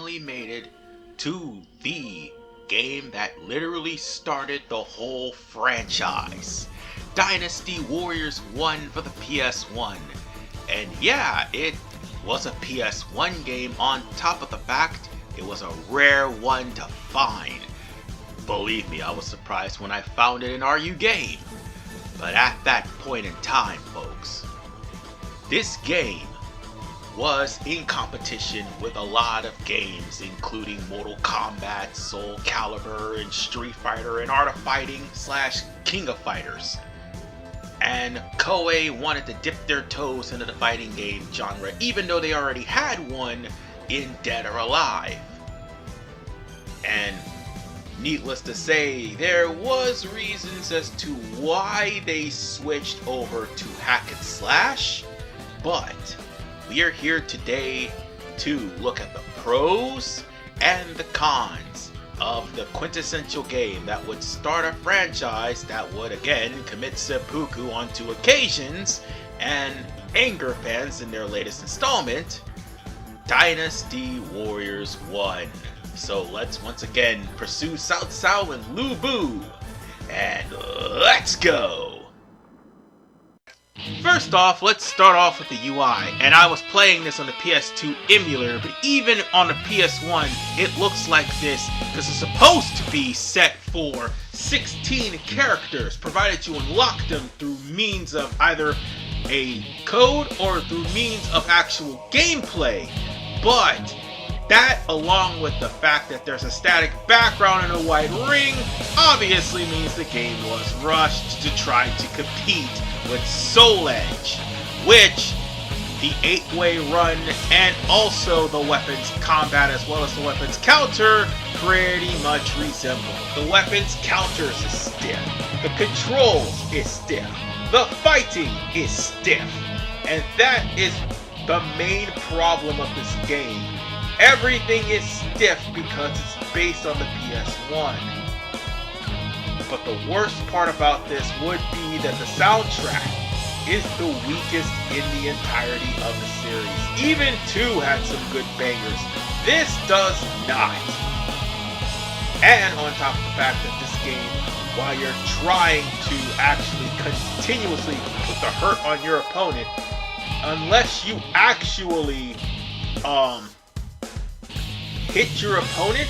finally made it to the game that literally started the whole franchise. Dynasty Warriors 1 for the PS1. And yeah, it was a PS1 game on top of the fact it was a rare one to find. Believe me, I was surprised when I found it in RU Game. But at that point in time, folks, this game was in competition with a lot of games, including Mortal Kombat, Soul Calibur, and Street Fighter, and Art of Fighting / King of Fighters. And Koei wanted to dip their toes into the fighting game genre, even though they already had one in Dead or Alive. And needless to say, there was reasons as to why they switched over to hack and slash, but we are here today to look at the pros and the cons of the quintessential game that would start a franchise that would again commit seppuku on 2 occasions and anger fans in their latest installment, Dynasty Warriors 1. So let's once again pursue South Sao and Lu Bu, and let's go! First off, let's start off with the UI, and I was playing this on the PS2 emulator, but even on the PS1, it looks like this because it's supposed to be set for 16 characters, provided you unlock them through means of either a code or through means of actual gameplay. But that, along with the fact that there's a static background and a white ring, obviously means the game was rushed to try to compete with Soul Edge, which the 8-way run and also the weapons combat as well as the weapons counter pretty much resemble. The weapons counters is stiff, the controls is stiff, the fighting is stiff, and that is the main problem of this game. Everything is stiff because it's based on the PS1. But the worst part about this would be that the soundtrack is the weakest in the entirety of the series. Even 2 had some good bangers. This does not. And on top of the fact that this game, while you're trying to actually continuously put the hurt on your opponent, unless you actually hit your opponent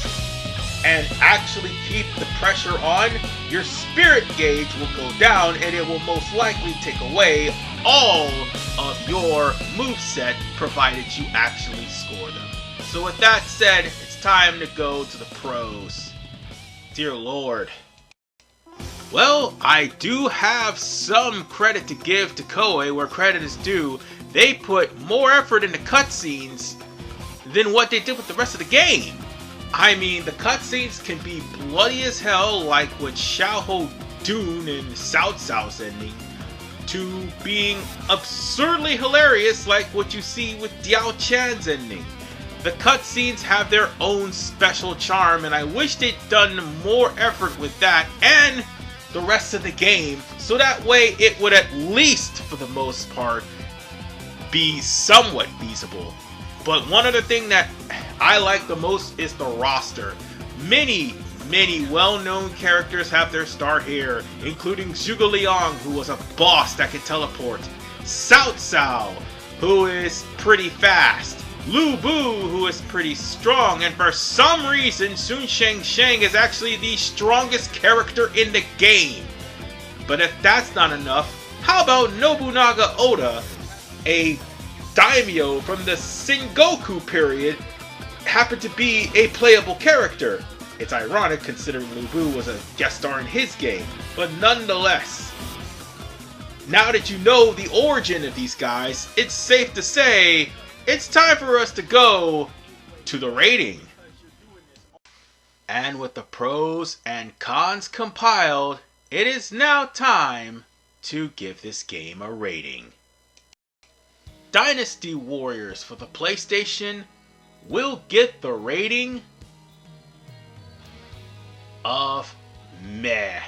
and actually keep the pressure on, your spirit gauge will go down and it will most likely take away all of your moveset, provided you actually score them. So with that said, it's time to go to the pros. Dear Lord. Well, I do have some credit to give to Koei where credit is due. They put more effort into cutscenes than what they did with the rest of the game. I mean, the cutscenes can be bloody as hell, like with Xiaoho Dun and Cao Cao's ending, to being absurdly hilarious like what you see with Diao Chan's ending. The cutscenes have their own special charm, and I wish they'd done more effort with that and the rest of the game, so that way it would at least, for the most part, be somewhat feasible. But one other thing that I like the most is the roster. Many well-known characters have their start here, including Zhuge Liang, who was a boss that could teleport, Cao Cao, who is pretty fast, Lu Bu, who is pretty strong, and for some reason Sun Sheng Sheng is actually the strongest character in the game. But if that's not enough, how about Nobunaga Oda, a daimyo from the Sengoku period, happened to be a playable character. It's ironic considering Lu Bu was a guest star in his game, but nonetheless. Now that you know the origin of these guys, it's safe to say it's time for us to go to the rating. And with the pros and cons compiled, it is now time to give this game a rating. Dynasty Warriors for the PlayStation will get the rating of meh.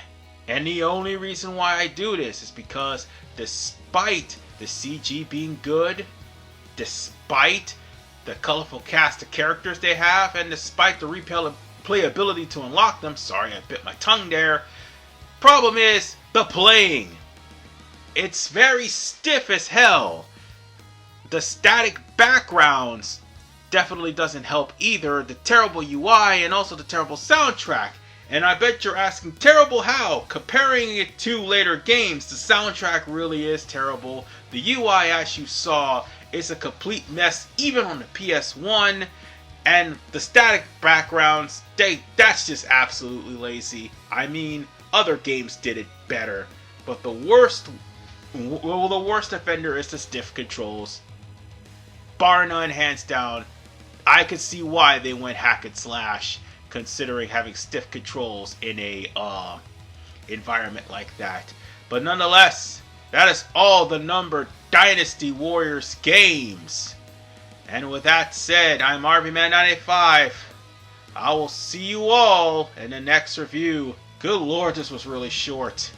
And the only reason why I do this is because despite the CG being good, despite the colorful cast of characters they have, and despite the replayability to unlock them, sorry I bit my tongue there, problem is the playing. It's very stiff as hell. The static backgrounds definitely doesn't help either. The terrible UI and also the terrible soundtrack. And I bet you're asking, terrible how? Comparing it to later games, the soundtrack really is terrible. The UI, as you saw, is a complete mess even on the PS1. And the static backgrounds, that's just absolutely lazy. I mean, other games did it better. But the worst offender is the stiff controls. Bar none, hands down. I could see why they went hack and slash, considering having stiff controls in a environment like that. But nonetheless, that is all the numbered Dynasty Warriors games. And with that said, I'm RVMan985. I will see you all in the next review. Good lord, this was really short.